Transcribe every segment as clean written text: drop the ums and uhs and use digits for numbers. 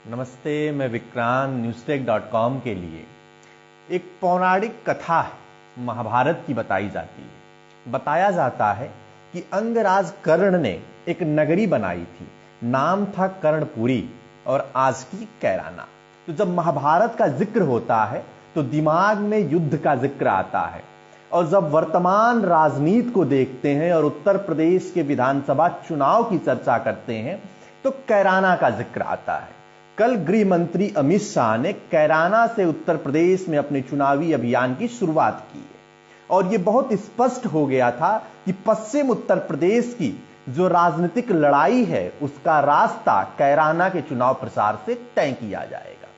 नमस्ते, मैं विक्रांत newstech.com के लिए एक पौराणिक कथा है महाभारत की बताई जाती है। बताया जाता है कि अंगराज कर्ण ने एक नगरी बनाई थी, नाम था कर्णपुरी और आज की कैराना। तो जब महाभारत का जिक्र होता है तो दिमाग में युद्ध का जिक्र आता है, और जब वर्तमान राजनीति को देखते हैं और उत्तर प्रदेश के विधानसभा चुनाव की चर्चा करते हैं तो कैराना का जिक्र आता है। कल गृह मंत्री अमित शाह ने कैराना से उत्तर प्रदेश में अपने चुनावी अभियान की शुरुआत की है, और यह बहुत स्पष्ट हो गया था कि पश्चिम उत्तर प्रदेश की जो राजनीतिक लड़ाई है उसका रास्ता कैराना के चुनाव प्रचार से तय किया जाएगा।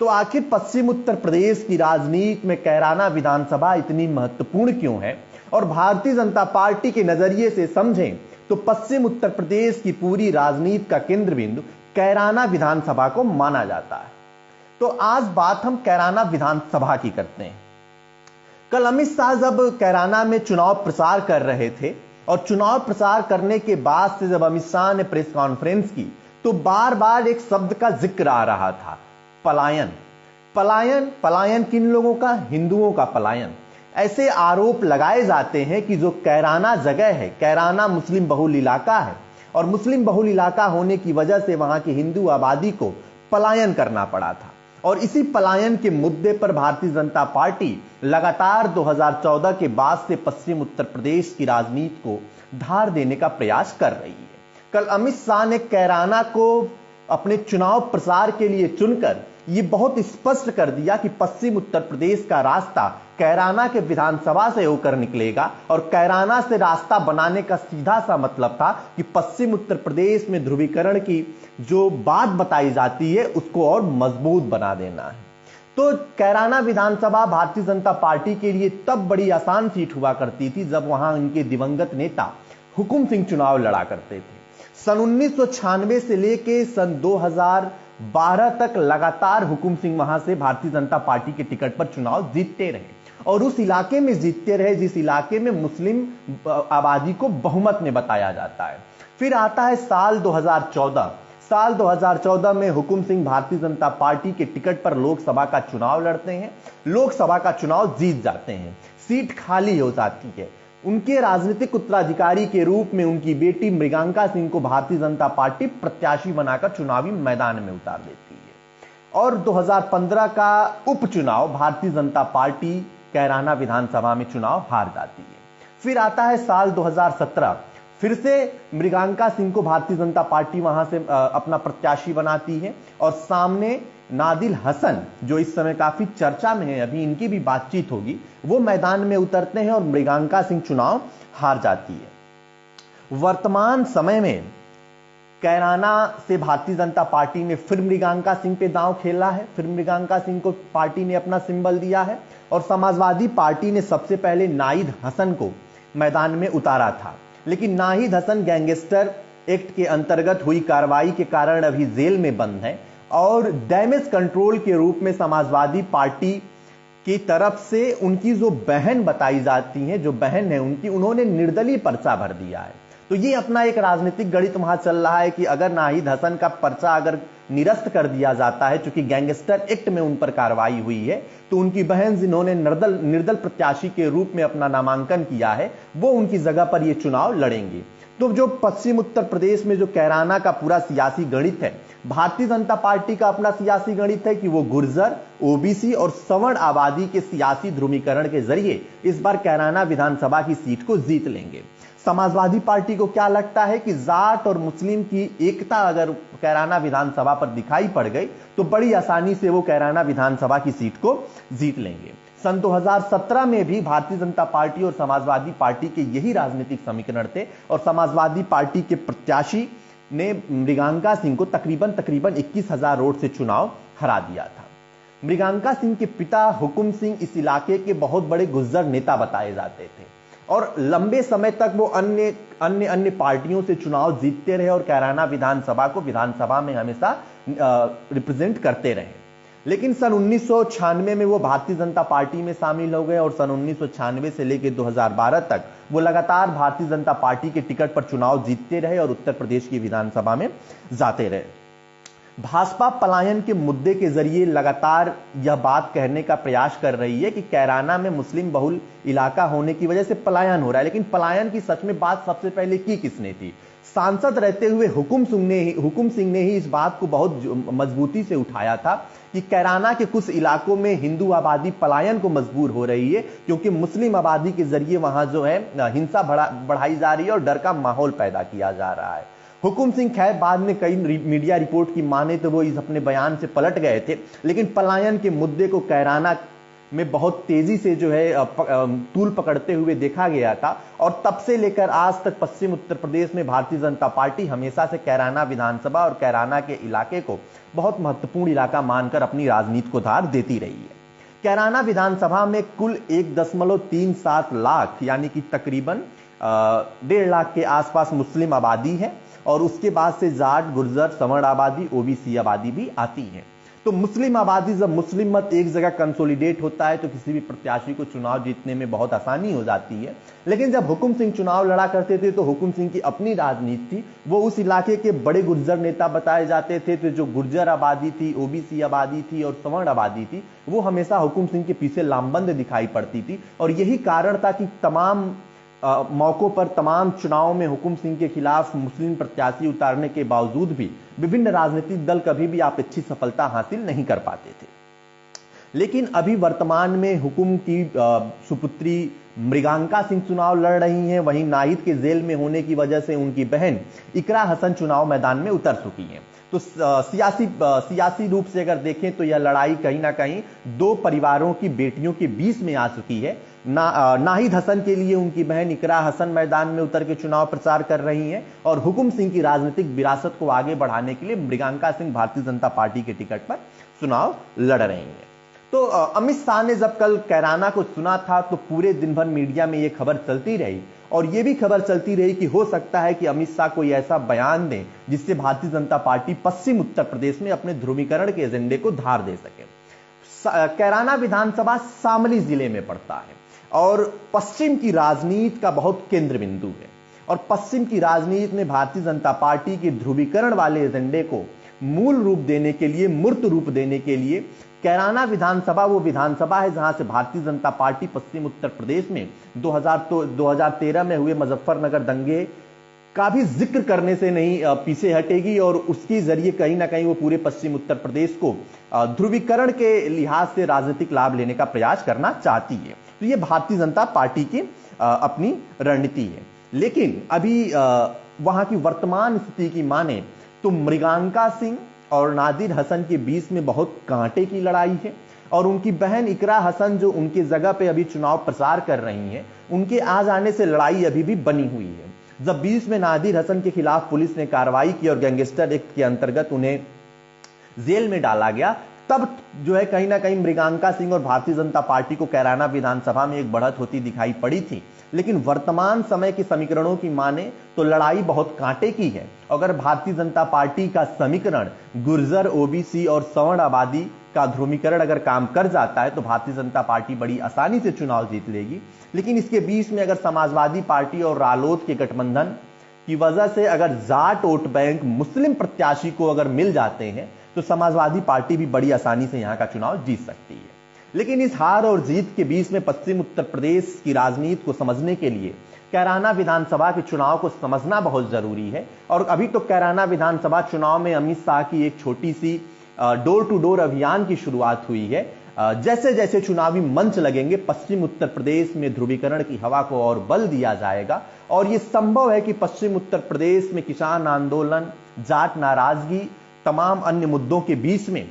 तो आखिर पश्चिम उत्तर प्रदेश की राजनीति में कैराना विधानसभा इतनी महत्वपूर्ण क्यों है, और भारतीय जनता पार्टी के नजरिए से समझें तो पश्चिम उत्तर प्रदेश की पूरी राजनीति का केंद्र बिंदु कैराना विधानसभा को माना जाता है। तो आज बात हम कैराना विधानसभा की करते हैं। कल अमित शाह जब कैराना में चुनाव प्रचार कर रहे थे और चुनाव प्रचार करने के बाद से जब अमित शाह ने प्रेस कॉन्फ्रेंस की तो बार बार एक शब्द का जिक्र आ रहा था, पलायन। पलायन पलायन किन लोगों का? हिंदुओं का पलायन। ऐसे आरोप लगाए जाते हैं कि जो कैराना जगह है, कैराना मुस्लिम बहुल इलाका है, और मुस्लिम बहुल इलाका होने की वजह से वहां की हिंदू आबादी को पलायन करना पड़ा था। और इसी पलायन के मुद्दे पर भारतीय जनता पार्टी लगातार 2014 के बाद से पश्चिम उत्तर प्रदेश की राजनीति को धार देने का प्रयास कर रही है। कल अमित शाह ने कैराना को अपने चुनाव प्रचार के लिए चुनकर यह बहुत स्पष्ट कर दिया कि पश्चिम उत्तर प्रदेश का रास्ता कैराना के विधानसभा से होकर निकलेगा, और कैराना से रास्ता बनाने का सीधा सा मतलब था कि पश्चिम उत्तर प्रदेश में ध्रुवीकरण की जो बात बताई जाती है उसको और मजबूत बना देना है। तो कैराना विधानसभा भारतीय जनता पार्टी के लिए तब बड़ी आसान सीट हुआ करती थी जब वहां उनके दिवंगत नेता हुकुम सिंह चुनाव लड़ा करते थे। सन 1996 से लेके सन 2012 तक लगातार हुकुम सिंह वहां से भारतीय जनता पार्टी के टिकट पर चुनाव जीतते रहे, और उस इलाके में जीतते रहे जिस इलाके में मुस्लिम आबादी को बहुमत में बताया जाता है। फिर आता है साल 2014। साल 2014 में हुकुम सिंह भारतीय जनता पार्टी के टिकट पर लोकसभा का चुनाव लड़ते हैं, लोकसभा का चुनाव जीत जाते हैं, सीट खाली हो जाती है। उनके राजनीतिक उत्तराधिकारी के रूप में उनकी बेटी मृगांका सिंह को भारतीय जनता पार्टी प्रत्याशी बनाकर चुनावी मैदान में उतार देती है, और 2015 का उपचुनाव भारतीय जनता पार्टी कैराना विधानसभा में चुनाव हार जाती है। फिर आता है साल 2017। फिर से मृगांका सिंह को भारतीय जनता पार्टी वहां से अपना प्रत्याशी बनाती है, और सामने नादिल हसन जो इस समय काफी चर्चा में है, अभी इनकी भी बातचीत होगी, वो मैदान में उतरते हैं और मृगांका सिंह चुनाव हार जाती है। वर्तमान समय में कैराना से भारतीय जनता पार्टी ने फिर मृगांका सिंह पे दांव खेला है। फिर मृगांका सिंह को पार्टी ने अपना सिंबल दिया है, और समाजवादी पार्टी ने सबसे पहले नाहिद हसन को मैदान में उतारा था, लेकिन नाहिद हसन गैंगस्टर एक्ट के अंतर्गत हुई कार्रवाई के कारण अभी जेल में बंद है, और डैमेज कंट्रोल के रूप में समाजवादी पार्टी की तरफ से उनकी जो बहन बताई जाती है, जो बहन है उनकी, उन्होंने निर्दलीय पर्चा भर दिया है। तो ये अपना एक राजनीतिक गणित वहां चल रहा है कि अगर नाहिद हसन का पर्चा अगर निरस्त कर दिया जाता है, चूंकि गैंगस्टर एक्ट में उन पर कार्रवाई हुई है, तो उनकी बहन जिन्होंने निर्दल प्रत्याशी के रूप में अपना नामांकन किया है वो उनकी जगह पर ये चुनाव लड़ेंगे। तो जो पश्चिम उत्तर प्रदेश में जो कैराना का पूरा सियासी गणित है, भारतीय जनता पार्टी का अपना सियासी गणित है कि वो गुर्जर, ओबीसी और सवर्ण आबादी के सियासी ध्रुवीकरण के जरिए इस बार कैराना विधानसभा की सीट को जीत लेंगे। समाजवादी पार्टी को क्या लगता है कि जाट और मुस्लिम की एकता अगर कैराना विधानसभा पर दिखाई पड़ गई तो बड़ी आसानी से वो कैराना विधानसभा की सीट को जीत लेंगे। सन 2017 में भी भारतीय जनता पार्टी और समाजवादी पार्टी के यही राजनीतिक समीकरण थे, और समाजवादी पार्टी के प्रत्याशी ने मृगांका सिंह को तकरीबन 21,000 वोट से चुनाव हरा दिया था। मृगांका सिंह के पिता हुकुम सिंह इस इलाके के बहुत बड़े गुज्जर नेता बताए जाते थे, और लंबे समय तक वो अन्य पार्टियों से चुनाव जीतते रहे और कैराना विधानसभा को विधानसभा में हमेशा रिप्रेजेंट करते रहे। लेकिन सन 1996 में वो भारतीय जनता पार्टी में शामिल हो गए, और सन 1996 से लेकर 2012 तक वो लगातार भारतीय जनता पार्टी के टिकट पर चुनाव जीतते रहे और उत्तर प्रदेश की विधानसभा में जाते रहे। भाजपा पलायन के मुद्दे के जरिए लगातार यह बात कहने का प्रयास कर रही है कि कैराना में मुस्लिम बहुल इलाका होने की वजह से पलायन हो रहा है, लेकिन पलायन की सच में बात सबसे पहले की किसने थी? सांसद रहते हुए हुकुम सिंह ने ही इस बात को बहुत मजबूती से उठाया था कि कैराना के कुछ इलाकों में हिंदू आबादी पलायन को मजबूर हो रही है, क्योंकि मुस्लिम आबादी के जरिए वहां जो है हिंसा बढ़ाई जा रही है और डर का माहौल पैदा किया जा रहा है। हुकुम सिंह खैर बाद में कई मीडिया रिपोर्ट की माने तो वो इस अपने बयान से पलट गए थे, लेकिन पलायन के मुद्दे को कैराना में बहुत तेजी से जो है तूल पकड़ते हुए देखा गया था। और तब से लेकर आज तक पश्चिम उत्तर प्रदेश में भारतीय जनता पार्टी हमेशा से कैराना विधानसभा और कैराना के इलाके को बहुत महत्वपूर्ण इलाका मानकर अपनी राजनीति को धार देती रही है। कैराना विधानसभा में कुल 1.37 लाख यानी कि तकरीबन 1.5 लाख के आसपास मुस्लिम आबादी है, और उसके बाद से जाट, गुर्जर, सवर्ण आबादी, ओबीसी आबादी भी आती है। तो मुस्लिम आबादी, जब मुस्लिम मत एक जगह कंसोलिडेट होता है तो किसी भी प्रत्याशी को चुनाव जीतने में बहुत आसानी हो जाती है। लेकिन जब हुकुम सिंह चुनाव लड़ा करते थे तो हुकुम सिंह की अपनी राजनीति थी, वो उस इलाके के बड़े गुर्जर नेता बताए जाते थे। तो जो गुर्जर आबादी थी, ओबीसी आबादी थी और सवर्ण आबादी थी, वो हमेशा हुकुम सिंह के पीछे लामबंद दिखाई पड़ती थी। और यही कारण था कि तमाम मौकों पर, तमाम चुनाव में हुकुम सिंह के खिलाफ मुस्लिम प्रत्याशी उतारने के बावजूद भी विभिन्न राजनीतिक दल कभी भी अपेक्षित सफलता हासिल नहीं कर पाते थे। लेकिन अभी वर्तमान में हुकुम की सुपुत्री मृगांका सिंह चुनाव लड़ रही हैं, वहीं नाहिद के जेल में होने की वजह से उनकी बहन इकरा हसन चुनाव मैदान में उतर चुकी हैं। तो सियासी रूप से अगर देखें तो यह लड़ाई कहीं ना कहीं दो परिवारों की बेटियों के बीच में आ चुकी है। नाहिद हसन के लिए उनकी बहन इकरा हसन मैदान में उतर के चुनाव प्रचार कर रही हैं, और हुकुम सिंह की राजनीतिक विरासत को आगे बढ़ाने के लिए मृगांका सिंह भारतीय जनता पार्टी के टिकट पर चुनाव लड़ रही हैं। तो अमित शाह ने जब कल कैराना को चुना था तो पूरे दिन भर मीडिया में यह खबर चलती रही, और यह भी खबर चलती रही कि हो सकता है कि अमित शाह कोई ऐसा बयान दें जिससे भारतीय जनता पार्टी पश्चिम उत्तर प्रदेश में अपने ध्रुवीकरण के एजेंडे को धार दे सके। कैराना विधानसभा शामली जिले में पड़ता है और पश्चिम की राजनीति का बहुत केंद्र बिंदु है, और पश्चिम की राजनीति में भारतीय जनता पार्टी के ध्रुवीकरण वाले एजेंडे को मूल रूप देने के लिए, मूर्त रूप देने के लिए कैराना विधानसभा वो विधानसभा है जहां से भारतीय जनता पार्टी पश्चिम उत्तर प्रदेश में 2013 में हुए मुजफ्फरनगर दंगे का भी जिक्र करने से नहीं पीछे हटेगी, और उसके जरिए कहीं ना कहीं वो पूरे पश्चिम उत्तर प्रदेश को ध्रुवीकरण के लिहाज से राजनीतिक लाभ लेने का प्रयास करना चाहती है। तो ये भारतीय जनता पार्टी की अपनी रणनीति है। लेकिन अभी वहां की वर्तमान स्थिति की माने तो मृगांका सिंह और नादिर हसन के बीच में बहुत कांटे की लड़ाई है, और उनकी बहन इकरा हसन जो उनकी जगह पे अभी चुनाव प्रचार कर रही हैं, उनके आ जाने से लड़ाई अभी भी बनी हुई है। जब बीच में नादिर हसन के खिलाफ पुलिस ने कार्रवाई की और गैंगस्टर एक्ट के अंतर्गत उन्हें जेल में डाला गया, तब जो है कहीं ना कहीं मृगांका सिंह और भारतीय जनता पार्टी को कैराना विधानसभा में एक बढ़त होती दिखाई पड़ी थी। लेकिन वर्तमान समय के समीकरणों की माने तो लड़ाई बहुत कांटे की है। अगर भारतीय जनता पार्टी का समीकरण गुर्जर, ओबीसी और सवर्ण आबादी का ध्रुवीकरण अगर काम कर जाता है तो भारतीय जनता पार्टी बड़ी आसानी से चुनाव जीत लेगी। लेकिन इसके बीच में अगर समाजवादी पार्टी और रालोद के गठबंधन की वजह से अगर जाट वोट बैंक मुस्लिम प्रत्याशी को अगर मिल जाते हैं तो समाजवादी पार्टी भी बड़ी आसानी से यहां का चुनाव जीत सकती है। लेकिन इस हार और जीत के बीच में पश्चिम उत्तर प्रदेश की राजनीति को समझने के लिए कैराना विधानसभा के चुनाव को समझना बहुत जरूरी है। और अभी तो कैराना विधानसभा चुनाव में अमित शाह की एक छोटी सी डोर टू डोर अभियान की शुरुआत हुई है। जैसे जैसे चुनावी मंच लगेंगे पश्चिम उत्तर प्रदेश में ध्रुवीकरण की हवा को और बल दिया जाएगा, और यह संभव है कि पश्चिम उत्तर प्रदेश में किसान आंदोलन, जाट नाराजगी, तमाम अन्य मुद्दों के बीच में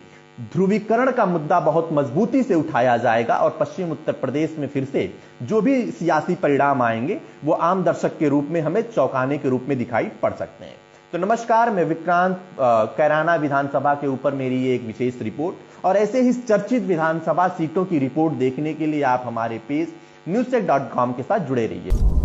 ध्रुवीकरण का मुद्दा बहुत मजबूती से उठाया जाएगा, और पश्चिम उत्तर प्रदेश में फिर से जो भी सियासी परिणाम आएंगे वो आम दर्शक के रूप में हमें चौंकाने के रूप में दिखाई पड़ सकते हैं। तो नमस्कार, मैं विक्रांत। कैराना विधानसभा के ऊपर मेरी ये एक विशेष रिपोर्ट, और ऐसे ही चर्चित विधानसभा सीटों की रिपोर्ट देखने के लिए आप हमारे पेज newstech.com के साथ जुड़े रहिए।